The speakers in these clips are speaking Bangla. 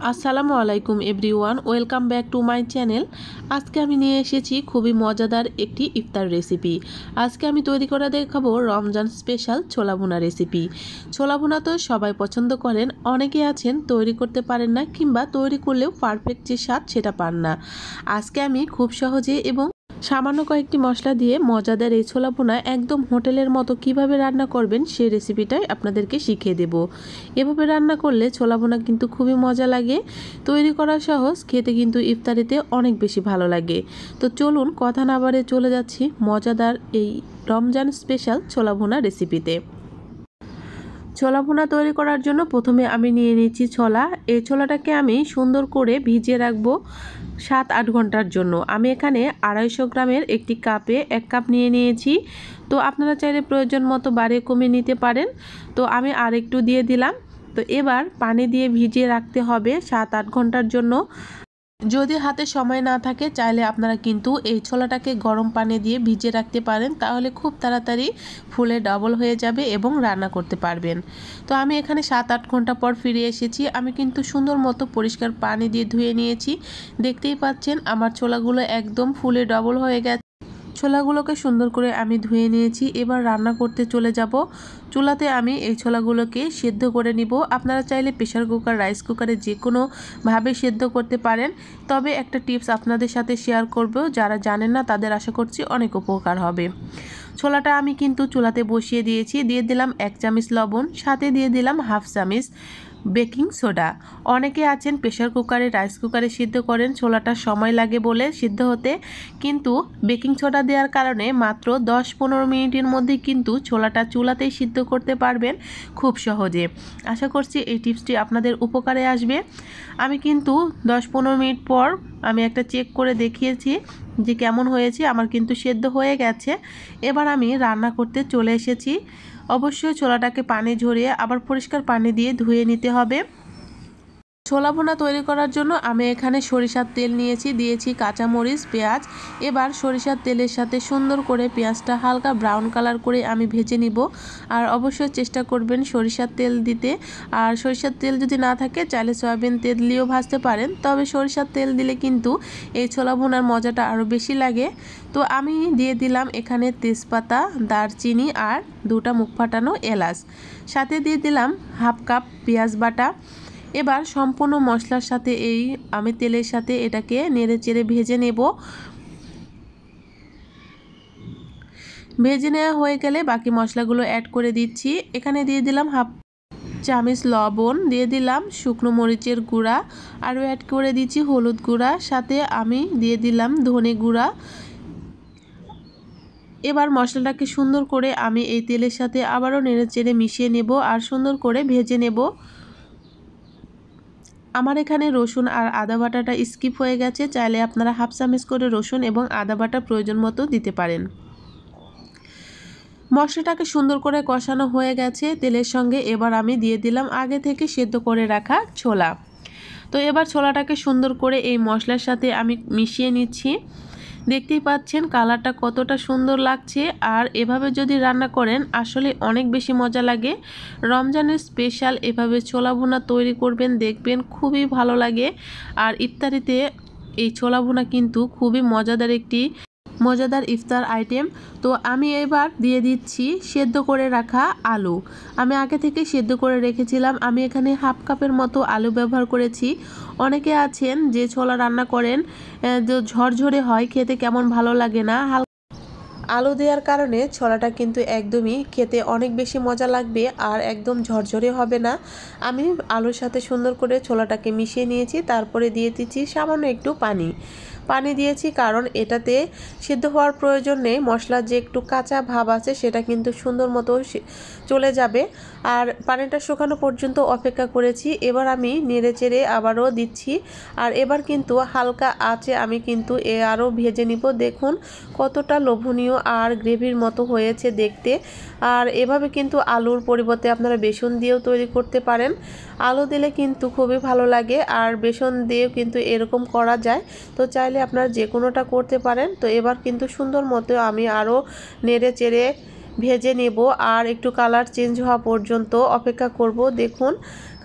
আসসালামু আলাইকুম everyone, welcome back to my channel. আজকে আমি নিয়ে এসেছি খুবই মজাদার একটি ইফতার রেসিপি। আজকে আমি তৈরি করে দেখাবো রমজান স্পেশাল ছোলা ভুনা রেসিপি। ছোলা ভুনা তো সবাই পছন্দ করেন, অনেকে আছেন তৈরি করতে পারেন না, কিংবা তৈরি করলেও পারফেক্ট যে স্বাদ সেটা পান না। আজকে আমি খুব সহজে এবং সামান্য কয়েকটি মশলা দিয়ে মজাদার এই ছোলা ভুনা একদম হোটেলের মতো কিভাবে রান্না করবেন সেই রেসিপিটাই আপনাদেরকে শিখিয়ে দেব। এভাবে রান্না করলে ছোলা ভুনা কিন্তু খুবই মজা লাগে, তৈরি করা সহজ, খেতে কিন্তু ইফতারিতে অনেক বেশি ভালো লাগে। তো চলুন কথা না বাড়িয়ে চলে যাচ্ছি মজাদার এই রমজান স্পেশাল ছোলা ভুনা রেসিপিতে। ছোলা ভুনা তৈরি করার জন্য প্রথমে আমি নিয়ে নিচ্ছি ছোলা। এই ছোলাটাকে আমি সুন্দর করে ভিজিয়ে রাখবো 7-8 ঘন্টার জন্য। আমি এখানে 250 গ্রামের একটি কাপে 1 কাপ নিয়ে নিয়েছি। তো আপনারা চাইলে প্রয়োজন মতো বাড়িয়ে কমিয়ে নিতে পারেন। তো আমি আর একটু দিয়ে দিলাম। তো এবার পানি দিয়ে ভিজিয়ে রাখতে হবে 7-8 ঘন্টার জন্য। যদি হাতে সময় না থাকে চাইলে আপনারা কিন্তু এই ছোলাটাকে গরম পানি দিয়ে ভিজিয়ে রাখতে পারেন, তাহলে খুব তাড়াতাড়ি ফুলে ডাবল হয়ে যাবে এবং রান্না করতে পারবেন। তো আমি এখানে 7-8 ঘন্টা পর ফিরে এসেছি। আমি কিন্তু সুন্দর মতো পরিষ্কার পানি দিয়ে ধুয়ে নিয়েছি। দেখতেই পাচ্ছেন আমার ছোলাগুলো একদম ফুলে ডাবল হয়ে গেছে। ছোলাগুলোকে সুন্দর করে আমি ধুয়ে নিয়েছি। এবার রান্না করতে চলে যাব। চুলাতে আমি এই ছোলাগুলোকে সেদ্ধ করে নিব। আপনারা চাইলে প্রেসার কুকার, রাইস কুকারে যে কোনোভাবে সেদ্ধ করতে পারেন। তবে একটা টিপস আপনাদের সাথে শেয়ার করব, যারা জানেন না তাদের আশা করছি অনেক উপকার হবে। ছোলাটা আমি কিন্তু চুলাতে বসিয়ে দিয়েছি। দিয়ে দিলাম 1 চামচ লবণ, সাথে দিয়ে দিলাম 1/2 চামচ বেকিং সোডা। অনেকে আছেন প্রেসার কুকারে, রাইস কুকারে সিদ্ধ করেন, ছোলাটা সময় লাগে বলে সিদ্ধ হতে, কিন্তু বেকিং সোডা দেওয়ার কারণে মাত্র 10-15 মিনিটের মধ্যে কিন্তু ছোলাটা চুলাতেই সিদ্ধ করতে পারবেন খুব সহজে। আশা করছি এই টিপসটি আপনাদের উপকারে আসবে। আমি কিন্তু 10-15 মিনিট পর আমি একটা চেক করে দেখিয়েছি যে কেমন হয়েছে। আমার কিন্তু সেদ্ধ হয়ে গেছে। এবার আমি রান্না করতে চলে এসেছি। অবশ্যই ছোলাটাকে পানি ঝরিয়ে আবার পরিষ্কার পানি দিয়ে ধুয়ে নিতে হবে। ছোলা ভুনা তৈরি করার জন্য আমি এখানে সরিষার তেল নিয়েছি, দিয়েছি কাঁচামরিচ, পেঁয়াজ। এবার সরিষার তেলের সাথে সুন্দর করে পেঁয়াজটা হালকা ব্রাউন কালার করে আমি ভেজে নিব। আর অবশ্যই চেষ্টা করবেন সরিষার তেল দিতে। আর সরিষার তেল যদি না থাকে চাইলে সয়াবিন তেল দিয়েও ভাজতে পারেন, তবে সরিষার তেল দিলে কিন্তু এই ছোলা ভুনার মজাটা আরও বেশি লাগে। তো আমি দিয়ে দিলাম এখানে তেজপাতা, দারচিনি আর 2টা মুখ ফাটানো এলাচ। সাথে দিয়ে দিলাম 1/2 কাপ পেঁয়াজ বাটা। এবার সম্পূর্ণ মশলার সাথে আমি তেলের সাথে এটাকে নেড়ে চেড়ে ভেজে নেব। ভেজে নেওয়া হয়ে গেলে বাকি মশলাগুলো অ্যাড করে দিচ্ছি। এখানে দিয়ে দিলাম 1/2 চামচ লবণ, দিয়ে দিলাম শুকনো মরিচের গুঁড়া, আরও অ্যাড করে দিচ্ছি হলুদ গুঁড়া, সাথে আমি দিয়ে দিলাম ধনে গুঁড়া। এবার মশলাটাকে সুন্দর করে আমি এই তেলের সাথে আবারও নেড়ে চেড়ে মিশিয়ে নেব আর সুন্দর করে ভেজে নেব। আমার এখানে রসুন আর আদা বাটাটা স্কিপ হয়ে গেছে, চাইলে আপনারা 1/2 চামচ করে রসুন এবং আদা বাটা প্রয়োজন মতো দিতে পারেন। মশলাটাকে সুন্দর করে কষানো হয়ে গেছে তেলের সঙ্গে। এবার আমি দিয়ে দিলাম আগে থেকে সেদ্ধ করে রাখা ছোলা। তো এবার ছোলাটাকে সুন্দর করে এই মশলার সাথে আমি মিশিয়ে নিচ্ছি। দেখতেই পাচ্ছেন কালারটা কতটা সুন্দর লাগছে। আর এভাবে যদি রান্না করেন আসলে অনেক বেশি মজা লাগে। রমজানের স্পেশাল এভাবে ছোলা ভুনা তৈরি করবেন, দেখবেন খুবই ভালো লাগে। আর ইফতারিতে এই ছোলা ভুনা কিন্তু খুবই মজাদার ইফতার আইটেম। তো আমি এবার দিয়ে দিচ্ছি সেদ্ধ করে রাখা আলু। আমি আগে থেকে সেদ্ধ করে রেখেছিলাম। আমি এখানে 1/2 কাপের মতো আলু ব্যবহার করেছি। অনেকে আছেন যে ছোলা রান্না করেন যে ঝরঝরে হয়, খেতে কেমন ভালো লাগে না। আলু দেওয়ার কারণে ছোলাটা কিন্তু একদমই খেতে অনেক বেশি মজা লাগবে আর একদম ঝরঝরে হবে না। আমি আলুর সাথে সুন্দর করে ছোলাটাকে মিশিয়ে নিয়েছি। তারপরে দিয়ে দিচ্ছি সামান্য একটু পানি দিয়েছি, কারণ এটাতে সিদ্ধ হওয়ার প্রয়োজন নেই। মশলার যে একটু কাঁচা ভাব আছে সেটা কিন্তু সুন্দর মতো চলে যাবে। আর পানিটা শুকানো পর্যন্ত অপেক্ষা করেছি। এবার আমি নেড়ে চেড়ে আবারও দিচ্ছি। আর এবার কিন্তু হালকা আঁচে আমি কিন্তু আরও ভেজে নিব। দেখুন কতটা লোভনীয় আর গ্রেভির মতো হয়েছে দেখতে। আর এভাবে কিন্তু আলুর পরিবর্তে আপনারা বেসন দিয়েও তৈরি করতে পারেন। আলু দিলে কিন্তু খুবই ভালো লাগে, আর বেসন দিয়েও কিন্তু এরকম করা যায়। তো চাইলে আপনারা যে কোনোটা করতে পারেন। তো এবার কিন্তু সুন্দর মতো আমি আরও নেড়ে চেড়ে ভেজে নেব আর একটু কালার চেঞ্জ হওয়া পর্যন্ত অপেক্ষা করব। দেখুন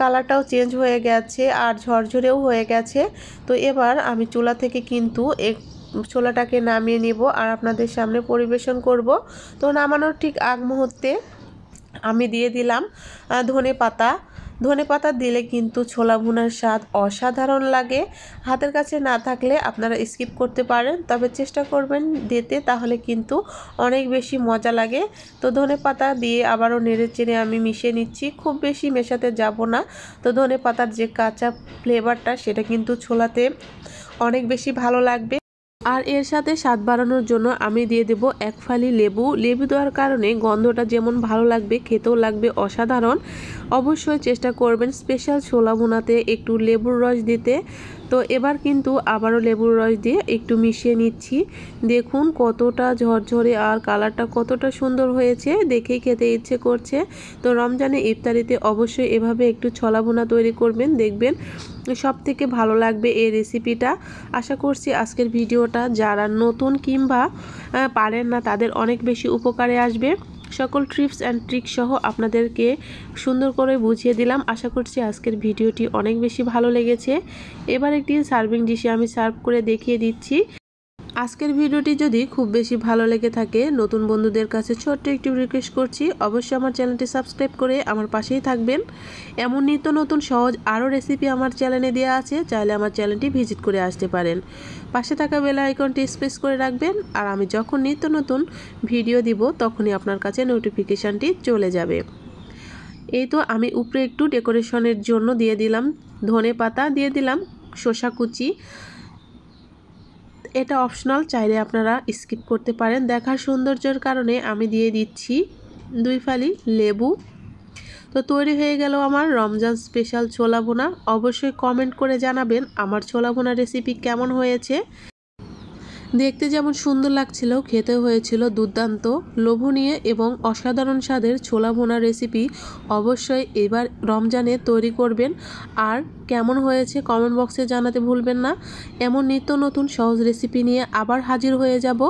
কালারটাও চেঞ্জ হয়ে গেছে আর ঝরঝরেও হয়ে গেছে। তো এবার আমি চুলা থেকে কিন্তু ছোলাটাকে নামিয়ে নেব আর আপনাদের সামনে পরিবেশন করব। তো নামানোর ঠিক আগ মুহূর্তে আমি দিয়ে দিলাম ধনে পাতা দিলে কিন্তু ছোলা ভুনার স্বাদ অসাধারণ লাগে। হাতের কাছে না থাকলে আপনারা স্কিপ করতে পারেন, তবে চেষ্টা করবেন দিতে, তাহলে কিন্তু অনেক বেশি মজা লাগে। তো ধনে পাতা দিয়ে আবারও নেড়ে চেড়ে আমি মিশিয়ে নিচ্ছি, খুব বেশি মেশাতে যাব না। তো ধনে পাতার যে কাঁচা ফ্লেভারটা সেটা কিন্তু ছোলাতে অনেক বেশি ভালো লাগবে। আর এর সাথে স্বাদ বাড়ানোর জন্য আমি দিয়ে দেব 1 ফালি লেবু দেওয়ার কারণে গন্ধটা যেমন ভালো লাগবে, খেতেও লাগবে অসাধারণ। অবশ্যই চেষ্টা করবেন স্পেশাল ছোলা ভুনাতে একটু লেবুর রস দিতে। তো এবার কিন্তু আবারও লেবুর রস দিয়ে একটু মিশিয়ে নিচ্ছি। দেখুন কতটা ঝরঝরে আর কালারটা কতটা সুন্দর হয়েছে, দেখেই খেতে ইচ্ছে করছে। তো রমজানে ইফতারিতে অবশ্যই এভাবে একটু ছোলা ভুনা তৈরি করবেন, দেখবেন সব থেকে ভালো লাগবে এই রেসিপিটা। আশা করছি আজকের ভিডিওটা যারা নতুন কিংবা পারেন না তাদের অনেক বেশি উপকারে আসবে। সকল টিপস অ্যান্ড ট্রিক সহ আপনাদেরকে সুন্দর করে বুঝিয়ে দিলাম। আশা করছি আজকের ভিডিওটি অনেক বেশি ভালো লেগেছে। এবার একটি সার্ভিং ডিশে আমি সার্ভ করে দেখিয়ে দিচ্ছি। আজকের ভিডিওটি যদি খুব বেশি ভালো লেগে থাকে, নতুন বন্ধুদের কাছে ছোট্ট একটি রিকোয়েস্ট করছি, অবশ্যই আমার চ্যানেলটি সাবস্ক্রাইব করে আমার পাশেই থাকবেন। এমন নিত্য নতুন সহজ আরও রেসিপি আমার চ্যানেলে দেওয়া আছে, চাইলে আমার চ্যানেলটি ভিজিট করে আসতে পারেন। পাশে থাকা বেল আইকনটি প্রেস করে রাখবেন, আর আমি যখন নিত্য নতুন ভিডিও দিব তখনই আপনার কাছে নোটিফিকেশানটি চলে যাবে। এই তো আমি উপরে একটু ডেকোরেশনের জন্য দিয়ে দিলাম ধনে পাতা, দিয়ে দিলাম শসা কুচি। এটা অপশনাল, চাইলে আপনারা স্কিপ করতে পারেন। দেখার সৌন্দর্যের কারণে আমি দিয়ে দিচ্ছি 2 ফালি লেবু। তো তৈরি হয়ে গেল আমার রমজান স্পেশাল ছোলা ভুনা। অবশ্যই কমেন্ট করে জানাবেন আমার ছোলা ভুনা রেসিপি কেমন হয়েছে। দেখতে যেমন সুন্দর লাগছিল, খেতেও হয়েছিল দুর্দান্ত, লোভনীয় এবং অসাধারণ স্বাদের ছোলা ভুনা রেসিপি। অবশ্যই এবার রমজানে তৈরি করবেন, আর কেমন হয়েছে কমেন্ট বক্সে জানাতে ভুলবেন না। এমন নিত্য নতুন সহজ রেসিপি নিয়ে আবার হাজির হয়ে যাব।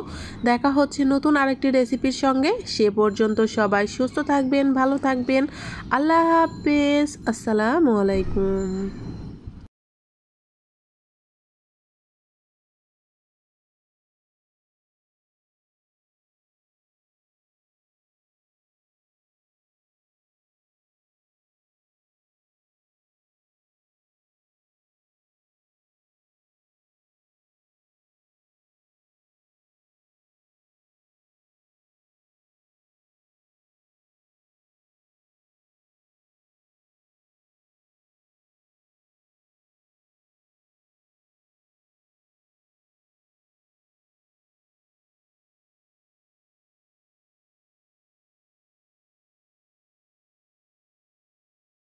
দেখা হচ্ছে নতুন আরেকটি রেসিপির সঙ্গে। সে পর্যন্ত সবাই সুস্থ থাকবেন, ভালো থাকবেন। আল্লাহ হাফেজ, আসসালামু আলাইকুম।